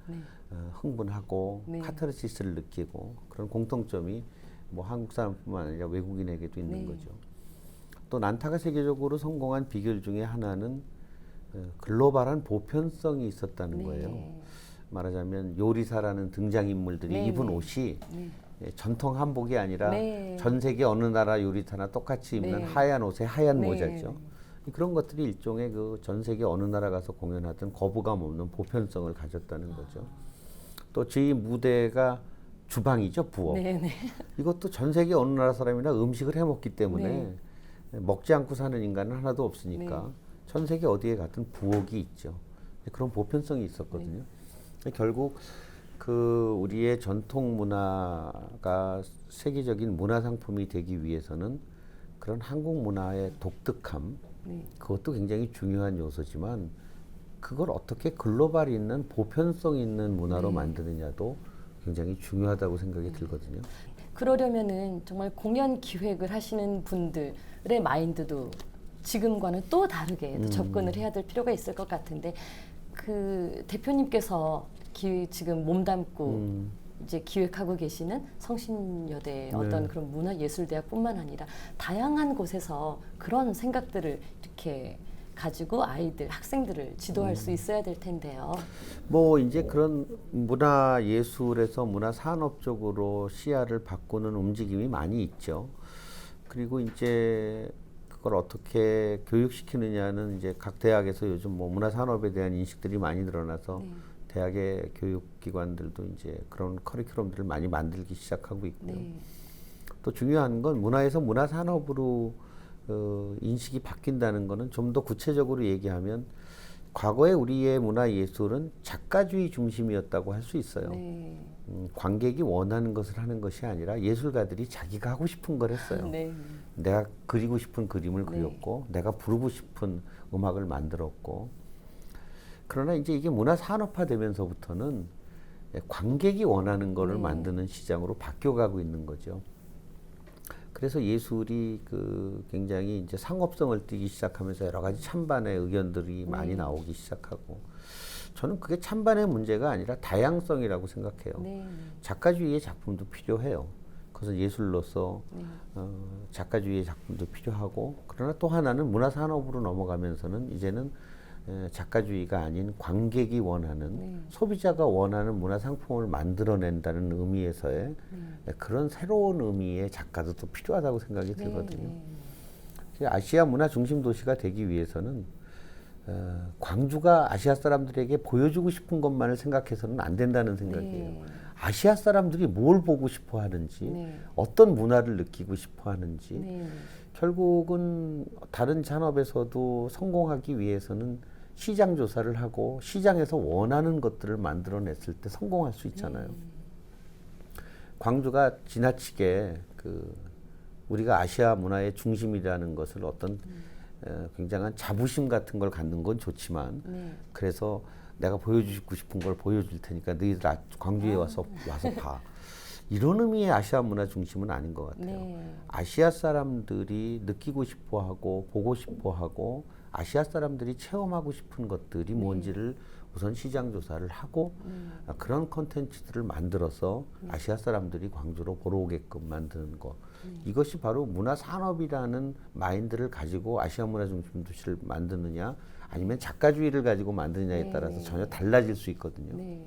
흥분하고 카타르시스를 느끼고 그런 공통점이 뭐 한국 사람뿐만 아니라 외국인에게도 있는 거죠. 또 난타가 세계적으로 성공한 비결 중에 하나는 글로벌한 보편성이 있었다는 거예요. 말하자면 요리사라는 등장인물들이 입은 옷이 전통 한복이 아니라 전 세계 어느 나라 요리사나 똑같이 입는 하얀 옷에 하얀 모자죠. 그런 것들이 일종의 그 전 세계 어느 나라 가서 공연하던 거부감 없는 보편성을 가졌다는 거죠. 또 저희 무대가 주방이죠, 부엌. 이것도 전 세계 어느 나라 사람이나 음식을 해 먹기 때문에 먹지 않고 사는 인간은 하나도 없으니까 전 세계 어디에 가든 부엌이 있죠. 그런 보편성이 있었거든요. 결국 그 우리의 전통 문화가 세계적인 문화 상품이 되기 위해서는 그런 한국 문화의 독특함, 그것도 굉장히 중요한 요소지만 그걸 어떻게 글로벌 있는 보편성 있는 문화로 만드느냐도 굉장히 중요하다고 생각이 들거든요. 그러려면은 정말 공연 기획을 하시는 분들의 마인드도 지금과는 또 다르게 접근을 해야 될 필요가 있을 것 같은데 그 대표님께서 지금 몸담고 이제 기획하고 계시는 성신여대의 어떤 그런 문화예술대학뿐만 아니라 다양한 곳에서 그런 생각들을 이렇게 가지고 아이들, 학생들을 지도할 수 있어야 될 텐데요. 뭐 이제 그런 문화예술에서 문화산업 쪽으로 시야를 바꾸는 움직임이 많이 있죠. 그리고 이제 그걸 어떻게 교육시키느냐는 이제 각 대학에서 요즘 뭐 문화산업에 대한 인식들이 많이 늘어나서 대학의 교육기관들도 이제 그런 커리큘럼들을 많이 만들기 시작하고 있고요. 또 중요한 건 문화에서 문화산업으로 인식이 바뀐다는 거는 좀 더 구체적으로 얘기하면 과거에 우리의 문화예술은 작가주의 중심이었다고 할 수 있어요. 관객이 원하는 것을 하는 것이 아니라 예술가들이 자기가 하고 싶은 걸 했어요. 내가 그리고 싶은 그림을 그렸고 내가 부르고 싶은 음악을 만들었고 그러나 이제 이게 문화산업화되면서부터는 관객이 원하는 거를 만드는 시장으로 바뀌어가고 있는 거죠. 그래서 예술이 그 굉장히 이제 상업성을 띠기 시작하면서 여러 가지 찬반의 의견들이 많이 나오기 시작하고 저는 그게 찬반의 문제가 아니라 다양성이라고 생각해요. 작가주의의 작품도 필요해요. 그래서 예술로서 작가주의의 작품도 필요하고 그러나 또 하나는 문화산업으로 넘어가면서는 이제는 작가주의가 아닌 관객이 원하는 소비자가 원하는 문화상품을 만들어낸다는 의미에서의 그런 새로운 의미의 작가도 또 필요하다고 생각이 들거든요. 아시아 문화 중심 도시가 되기 위해서는 광주가 아시아 사람들에게 보여주고 싶은 것만을 생각해서는 안 된다는 생각이에요. 아시아 사람들이 뭘 보고 싶어 하는지 어떤 문화를 느끼고 싶어 하는지 결국은 다른 산업에서도 성공하기 위해서는 시장 조사를 하고 시장에서 원하는 것들을 만들어냈을 때 성공할 수 있잖아요. 광주가 지나치게 그 우리가 아시아 문화의 중심이라는 것을 어떤 굉장한 자부심 같은 걸 갖는 건 좋지만 그래서 내가 보여주고 싶은 걸 보여줄 테니까 너희들 광주에 와서 봐. 이런 의미의 아시아 문화 중심은 아닌 것 같아요. 아시아 사람들이 느끼고 싶어하고 보고 싶어하고 아시아 사람들이 체험하고 싶은 것들이 뭔지를 우선 시장 조사를 하고 그런 콘텐츠들을 만들어서 아시아 사람들이 광주로 보러 오게끔 만드는 것. 이것이 바로 문화산업이라는 마인드를 가지고 아시아 문화 중심 도시를 만드느냐 아니면 작가주의를 가지고 만드느냐에 따라서 전혀 달라질 수 있거든요.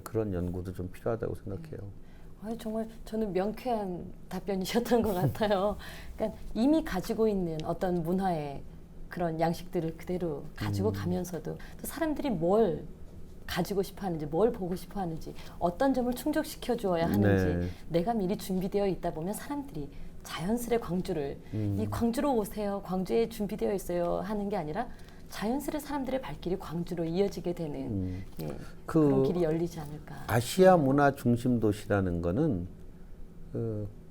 그런 연구도 좀 필요하다고 생각해요. 정말 저는 명쾌한 답변이셨던 것 같아요. 그러니까 이미 가지고 있는 어떤 문화의 그런 양식들을 그대로 가지고 가면서도 또 사람들이 뭘 가지고 싶어 하는지, 뭘 보고 싶어 하는지, 어떤 점을 충족시켜 주어야 하는지 내가 미리 준비되어 있다 보면 사람들이 자연스레 광주를 이 광주로 오세요, 광주에 준비되어 있어요 하는 게 아니라 자연스레 사람들의 발길이 광주로 이어지게 되는 예, 그 그런 길이 열리지 않을까. 아시아 문화 중심 도시라는 거는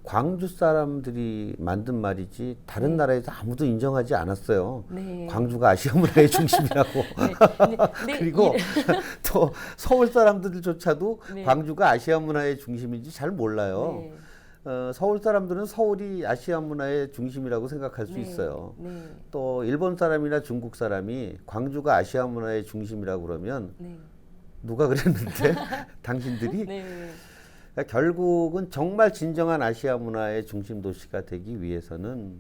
광주 사람들이 만든 말이지 다른 나라에서 아무도 인정하지 않았어요. 네. 광주가 아시아 문화의 중심이라고. 그리고 또 서울 사람들조차도 네. 광주가 아시아 문화의 중심인지 잘 몰라요. 네. 서울 사람들은 서울이 아시아 문화의 중심이라고 생각할 수 네. 있어요. 네. 또 일본 사람이나 중국 사람이 광주가 아시아 문화의 중심이라고 그러면 네. 누가 그랬는데 당신들이 네. 그러니까 결국은 정말 진정한 아시아 문화의 중심 도시가 되기 위해서는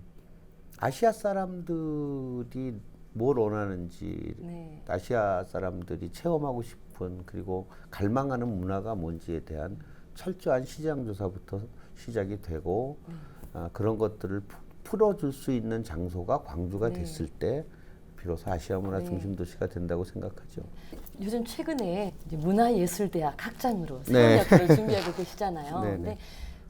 아시아 사람들이 뭘 원하는지 네. 아시아 사람들이 체험하고 싶은 그리고 갈망하는 문화가 뭔지에 대한 철저한 시장 조사부터 시작이 되고 그런 것들을 풀어줄 수 있는 장소가 광주가 네. 됐을 때 비로소 아시아 문화 네. 중심 도시가 된다고 생각하죠. 요즘 최근에 이제 문화예술대학 학장으로 새로운 네. 역할을 준비하고 계시잖아요. 네, 근데 네.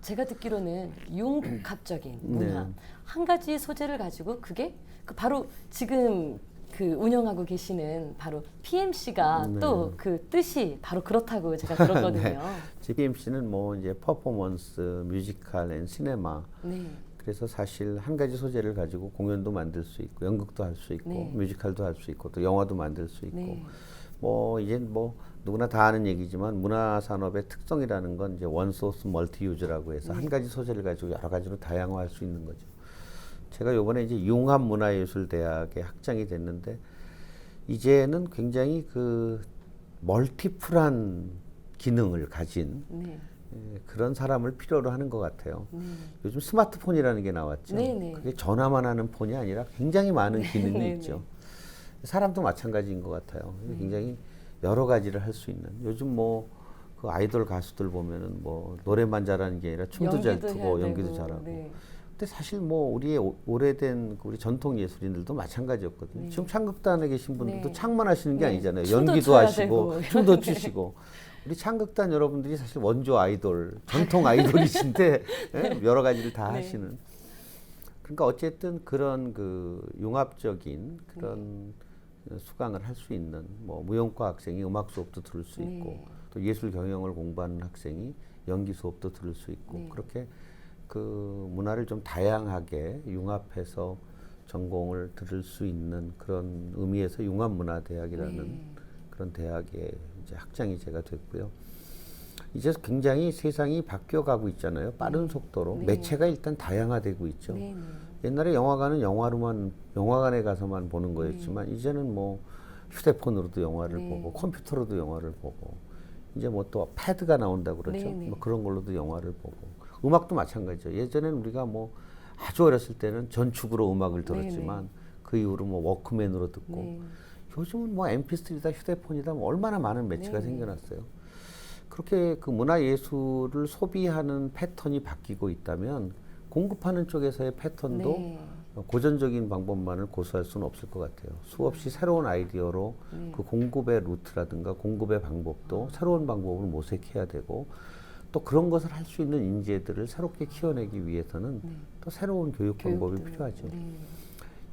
제가 듣기로는 융합적인 문화 네. 한 가지 소재를 가지고 그게 바로 지금 그 운영하고 계시는 바로 PMC가 네. 또 그 뜻이 바로 그렇다고 제가 들었거든요. 네. PMC는 뭐 이제 퍼포먼스, 뮤지컬 앤 시네마. 네. 그래서 사실 한 가지 소재를 가지고 공연도 만들 수 있고 연극도 할 수 있고 네. 뮤지컬도 할 수 있고 또 영화도 만들 수 있고 네. 뭐 이제 뭐 누구나 다 아는 얘기지만 문화 산업의 특성이라는 건 이제 원소스 멀티 유즈라고 해서 한 가지 소재를 가지고 여러 가지로 다양화할 수 있는 거죠. 제가 요번에 이제 융합문화예술대학에 학장이 됐는데 이제는 굉장히 그 멀티플한 기능을 가진 네. 그런 사람을 필요로 하는 것 같아요. 요즘 스마트폰이라는 게 나왔죠. 네네. 그게 전화만 하는 폰이 아니라 굉장히 많은 기능이 네네. 있죠. 사람도 마찬가지인 것 같아요. 굉장히 여러 가지를 할 수 있는. 요즘 뭐 그 아이돌 가수들 보면은 뭐 노래만 잘하는 게 아니라 춤도 잘 연기도 추고 해야 연기도 되고, 잘하고. 네. 근데 사실 뭐 우리의 오래된 우리 전통 예술인들도 마찬가지였거든요. 지금 창극단에 계신 분들도 네. 창만 하시는 게 네. 아니잖아요. 춤도 연기도 춰야 하시고 되고. 춤도 네. 추시고. 우리 창극단 여러분들이 사실 원조 아이돌, 전통 아이돌이신데 예? 여러 가지를 다 네. 하시는. 그러니까 어쨌든 그런 그 융합적인 그런 수강을 할 수 있는 뭐 무용과 학생이 음악 수업도 들을 수 있고 네. 또 예술 경영을 공부하는 학생이 연기 수업도 들을 수 있고 네. 그렇게 그 문화를 좀 다양하게 융합해서 전공을 들을 수 있는 그런 의미에서 융합문화대학이라는 네. 그런 대학의 이제 학장이 제가 됐고요. 이제 굉장히 세상이 바뀌어가고 있잖아요. 빠른 속도로 네. 매체가 일단 다양화되고 있죠. 네. 옛날에 영화관은 영화관에 가서만 보는 거였지만 이제는 뭐 휴대폰으로도 영화를 네. 보고 컴퓨터로도 영화를 보고 이제 뭐 또 패드가 나온다고 그러죠. 네, 네. 뭐 그런 걸로도 영화를 보고 음악도 마찬가지죠. 예전에는 우리가 뭐 아주 어렸을 때는 전축으로 음악을 들었지만 그 이후로 뭐 워크맨으로 듣고 네. 요즘은 뭐 MP3다 휴대폰이다 뭐 얼마나 많은 매체가 네. 생겨났어요. 그렇게 그 문화예술을 소비하는 패턴이 바뀌고 있다면 공급하는 쪽에서의 패턴도 네. 고전적인 방법만을 고수할 수는 없을 것 같아요. 수없이 새로운 아이디어로 그 공급의 루트라든가 공급의 방법도 새로운 방법을 모색해야 되고 또 그런 것을 할 수 있는 인재들을 새롭게 키워내기 위해서는 또 새로운 교육 방법이 교육들. 필요하죠. 네.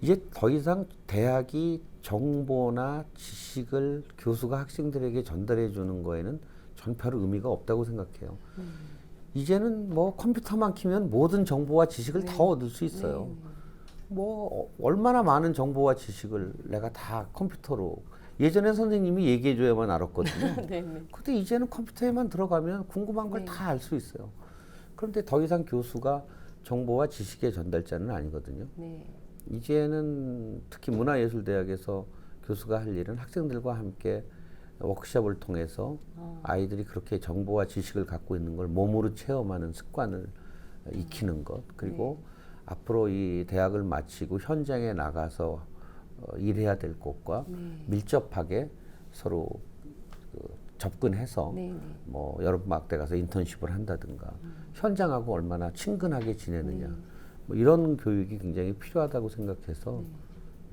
이제 더 이상 대학이 정보나 지식을 교수가 학생들에게 전달해 주는 거에는 전 별 의미가 없다고 생각해요. 이제는 뭐 컴퓨터만 키면 모든 정보와 지식을 다 얻을 수 있어요. 뭐 얼마나 많은 정보와 지식을 내가 다 컴퓨터로 예전에 선생님이 얘기해 줘야만 알았거든요. 네. 네. 근데 이제는 컴퓨터에만 들어가면 궁금한 걸 다 알 수 있어요. 그런데 더 이상 교수가 정보와 지식의 전달자는 아니거든요. 네. 이제는 특히 문화예술대학에서 교수가 할 일은 학생들과 함께 워크숍을 통해서 아이들이 그렇게 정보와 지식을 갖고 있는 걸 몸으로 체험하는 습관을 익히는 것 그리고 앞으로 이 대학을 마치고 현장에 나가서 일해야 될 곳과 밀접하게 서로 접근해서 네. 네. 뭐 여름방학 가서 인턴십을 한다든가 현장하고 얼마나 친근하게 지내느냐 뭐 이런 교육이 굉장히 필요하다고 생각해서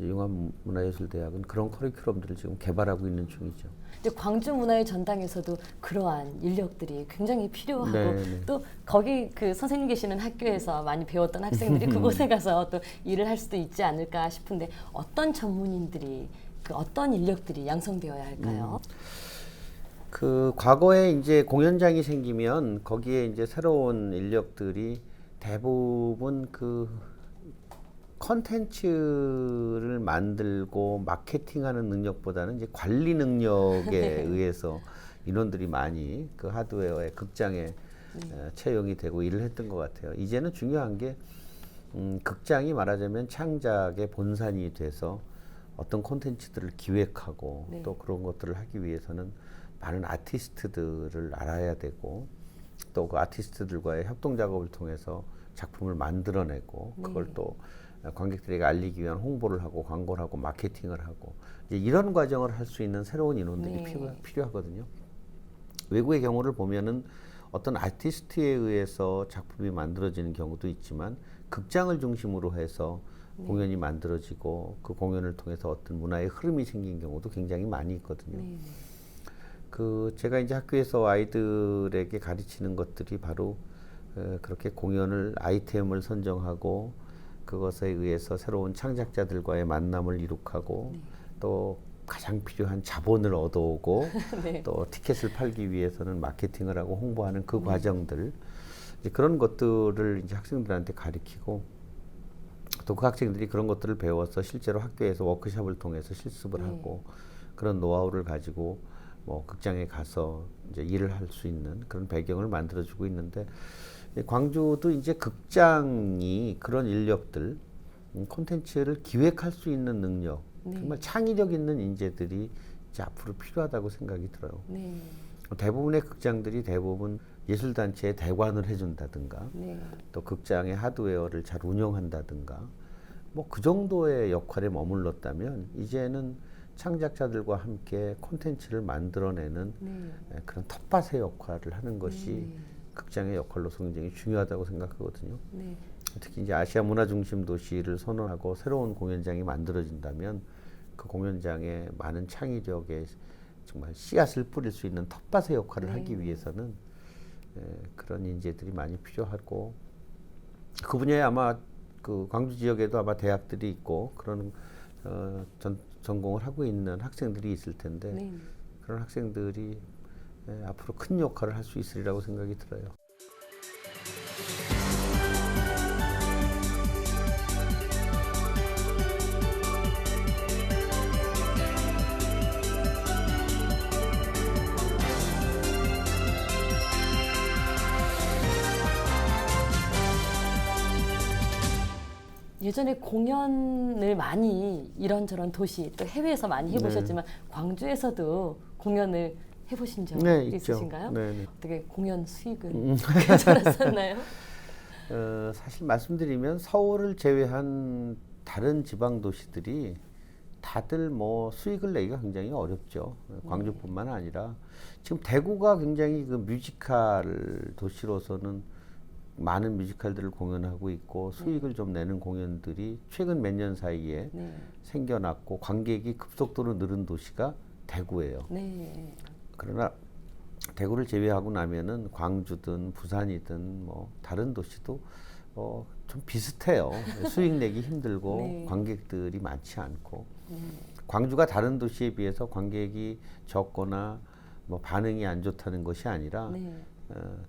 융합문화예술대학은 그런 커리큘럼들을 지금 개발하고 있는 중이죠. 근데 광주문화의 전당에서도 그러한 인력들이 굉장히 필요하고 네. 또 거기 그 선생님 계시는 학교에서 많이 배웠던 학생들이 그곳에 가서 또 일을 할 수도 있지 않을까 싶은데 어떤 전문인들이 그 어떤 인력들이 양성되어야 할까요? 그 과거에 이제 공연장이 생기면 거기에 이제 새로운 인력들이 대부분 그 컨텐츠를 만들고 마케팅하는 능력보다는 이제 관리 능력에 의해서 인원들이 많이 그 하드웨어의 극장에 채용이 되고 일을 했던 것 같아요. 이제는 중요한 게 극장이 말하자면 창작의 본산이 돼서 어떤 콘텐츠들을 기획하고 또 그런 것들을 하기 위해서는 많은 아티스트들을 알아야 되고 또 그 아티스트들과의 협동 작업을 통해서 작품을 만들어내고 그걸 또 관객들에게 알리기 위한 홍보를 하고 광고를 하고 마케팅을 하고 이제 이런 과정을 할 수 있는 새로운 인원들이 필요하거든요. 외국의 경우를 보면은 어떤 아티스트에 의해서 작품이 만들어지는 경우도 있지만 극장을 중심으로 해서 공연이 만들어지고 그 공연을 통해서 어떤 문화의 흐름이 생긴 경우도 굉장히 많이 있거든요. 그 제가 이제 학교에서 아이들에게 가르치는 것들이 바로 그렇게 공연을 아이템을 선정하고 그것에 의해서 새로운 창작자들과의 만남을 이룩하고 또 가장 필요한 자본을 얻어오고 또 티켓을 팔기 위해서는 마케팅을 하고 홍보하는 그 과정들 이제 그런 것들을 이제 학생들한테 가르치고 또 그 학생들이 그런 것들을 배워서 실제로 학교에서 워크숍을 통해서 실습을 하고 그런 노하우를 가지고 뭐 극장에 가서 이제 일을 할 수 있는 그런 배경을 만들어주고 있는데 광주도 이제 극장이 그런 인력들, 콘텐츠를 기획할 수 있는 능력, 정말 창의력 있는 인재들이 이제 앞으로 필요하다고 생각이 들어요. 대부분의 극장들이 대부분 예술단체에 대관을 해준다든가 또 극장의 하드웨어를 잘 운영한다든가 뭐 그 정도의 역할에 머물렀다면 이제는 창작자들과 함께 콘텐츠를 만들어내는 그런 텃밭의 역할을 하는 것이 극장의 역할로서 굉장히 중요하다고 생각하거든요. 특히 이제 아시아 문화 중심 도시를 선언하고 새로운 공연장이 만들어진다면 그 공연장에 많은 창의력에 정말 씨앗을 뿌릴 수 있는 텃밭의 역할을 하기 위해서는 그런 인재들이 많이 필요하고 그 분야에 아마 그 광주 지역에도 아마 대학들이 있고 그런 전공을 하고 있는 학생들이 있을 텐데 그런 학생들이 앞으로 큰 역할을 할 수 있으리라고 생각이 들어요. 예전에 공연을 많이 이런저런 도시 또 해외에서 많이 해보셨지만 광주에서도 공연을 해보신 적 있으신가요? 어떻게 공연 수익은 괜찮았었나요? 사실 말씀드리면 서울을 제외한 다른 지방 도시들이 다들 뭐 수익을 내기가 굉장히 어렵죠. 광주뿐만 아니라 지금 대구가 굉장히 그 뮤지컬 도시로서는 많은 뮤지컬들을 공연하고 있고 수익을 좀 내는 공연들이 최근 몇 년 사이에 생겨났고 관객이 급속도로 늘은 도시가 대구예요. 그러나 대구를 제외하고 나면은 광주든 부산이든 뭐 다른 도시도 좀 비슷해요. 수익 내기 힘들고 관객들이 많지 않고 광주가 다른 도시에 비해서 관객이 적거나 뭐 반응이 안 좋다는 것이 아니라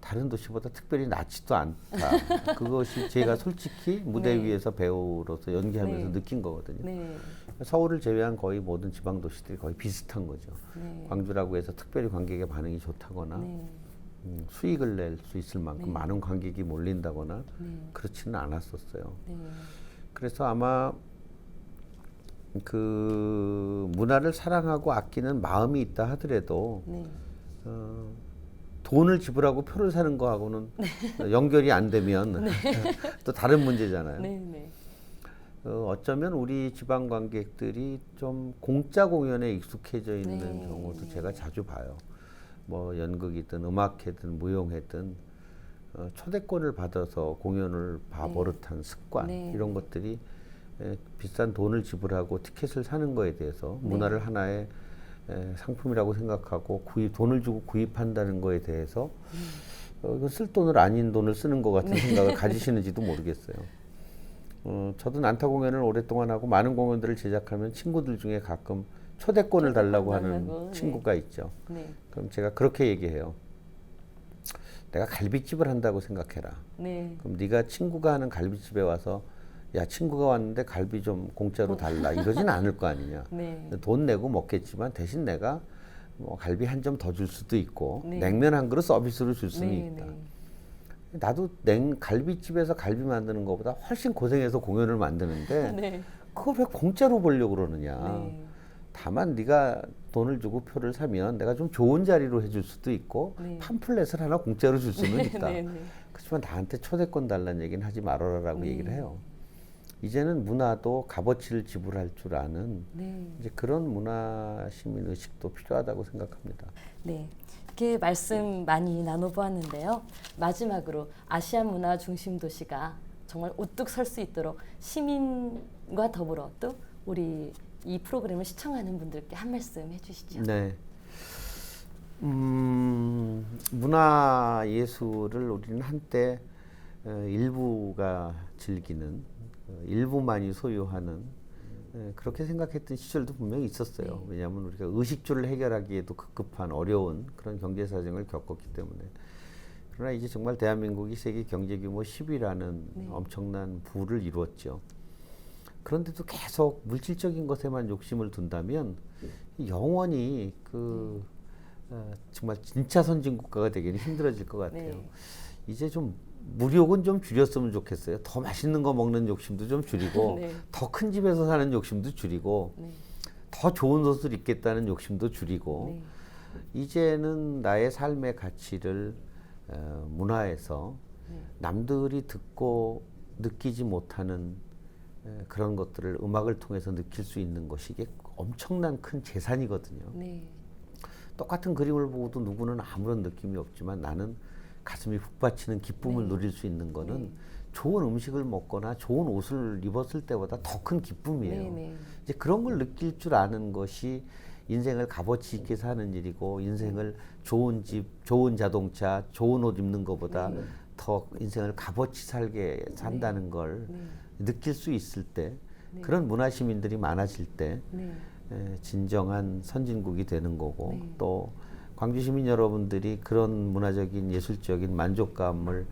다른 도시보다 특별히 낫지도 않다. 그것이 제가 솔직히 무대 위에서 배우로서 연기하면서 느낀 거거든요. 서울을 제외한 거의 모든 지방 도시들이 거의 비슷한 거죠. 광주라고 해서 특별히 관객의 반응이 좋다거나 수익을 낼 수 있을 만큼 많은 관객이 몰린다거나 그렇지는 않았었어요. 그래서 아마 그 문화를 사랑하고 아끼는 마음이 있다 하더라도 돈을 지불하고 표를 사는 거하고는 연결이 안 되면 또 다른 문제잖아요. 어쩌면 우리 지방 관객들이 좀 공짜 공연에 익숙해져 있는 경우도 제가 자주 봐요. 뭐 연극이든 음악회든 무용회든 초대권을 받아서 공연을 봐버릇한 습관 이런 것들이 비싼 돈을 지불하고 티켓을 사는 거에 대해서 문화를 하나의 상품이라고 생각하고 돈을 주고 구입한다는 거에 대해서 이건 쓸 돈을 아닌 돈을 쓰는 것 같은 생각을 가지시는지도 모르겠어요. 저도 난타 공연을 오랫동안 하고 많은 공연들을 제작하면 친구들 중에 가끔 초대권을 달라고 하는 달라고, 친구가 있죠. 네. 그럼 제가 그렇게 얘기해요. 내가 갈비집을 한다고 생각해라. 네. 그럼 네가 친구가 하는 갈비집에 와서 야 친구가 왔는데 갈비 좀 공짜로 달라 이러진 않을 거 아니냐. 네. 돈 내고 먹겠지만 대신 내가 뭐 갈비 한 점 더 줄 수도 있고 네. 냉면 한 그릇 서비스로 줄 수는 네, 있다. 네. 나도 갈비집에서 갈비 만드는 것보다 훨씬 고생해서 공연을 만드는데 네. 그걸 왜 공짜로 보려고 그러느냐. 네. 다만 네가 돈을 주고 표를 사면 내가 좀 좋은 자리로 해줄 수도 있고 네. 팜플렛을 하나 공짜로 줄 수는 있다. 네, 네. 그렇지만 나한테 초대권 달라는 얘기는 하지 말아라라고 네. 얘기를 해요. 이제는 문화도 값어치를 지불할 줄 아는 네. 이제 그런 문화 시민 의식도 필요하다고 생각합니다. 네. 이렇게 말씀 많이 나눠보았는데요. 마지막으로 아시아 문화 중심 도시가 정말 우뚝 설 수 있도록 시민과 더불어 또 우리 이 프로그램을 시청하는 분들께 한 말씀 해주시죠. 네. 문화 예술을 우리는 한때 일부가 즐기는 일부만이 소유하는 그렇게 생각했던 시절도 분명히 있었어요. 왜냐하면 우리가 의식주를 해결하기에도 급급한 어려운 그런 경제 사정을 겪었기 때문에. 그러나 이제 정말 대한민국이 세계 경제 규모 10위라는 엄청난 부를 이루었죠. 그런데도 계속 물질적인 것에만 욕심을 둔다면 영원히 정말 진짜 선진국가가 되기는 힘들어질 것 같아요. 네. 이제 좀 무력은 좀 줄였으면 좋겠어요. 더 맛있는 거 먹는 욕심도 좀 줄이고 네. 더 큰 집에서 사는 욕심도 줄이고 네. 더 좋은 옷을 입겠다는 욕심도 줄이고 네. 이제는 나의 삶의 가치를 문화에서 남들이 듣고 느끼지 못하는 그런 것들을 음악을 통해서 느낄 수 있는 것이 이게 엄청난 큰 재산이거든요. 네. 똑같은 그림을 보고도 누구는 아무런 느낌이 없지만 나는 가슴이 북받치는 기쁨을 누릴 수 있는 거는 좋은 음식을 먹거나 좋은 옷을 입었을 때보다 더 큰 기쁨이에요. 네, 네. 이제 그런 걸 느낄 줄 아는 것이 인생을 값어치 있게 사는 일이고 인생을 좋은 집, 좋은 자동차, 좋은 옷 입는 것보다 더 인생을 값어치 살게 산다는 걸 느낄 수 있을 때 그런 문화 시민들이 많아질 때 진정한 선진국이 되는 거고 또 광주 시민 여러분들이 그런 문화적인 예술적인 만족감을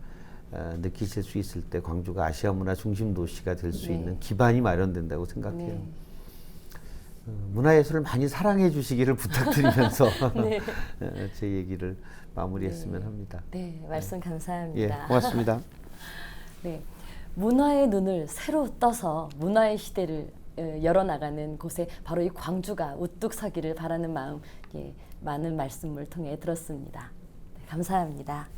느끼실 수 있을 때 광주가 아시아 문화 중심 도시가 될 수 있는 기반이 마련된다고 생각해요. 문화예술을 많이 사랑해 주시기를 부탁드리면서 제 얘기를 마무리했으면 합니다. 네, 말씀 감사합니다. 예, 고맙습니다. 네, 문화의 눈을 새로 떠서 문화의 시대를 열어나가는 곳에 바로 이 광주가 우뚝 서기를 바라는 마음, 많은 말씀을 통해 들었습니다. 네, 감사합니다.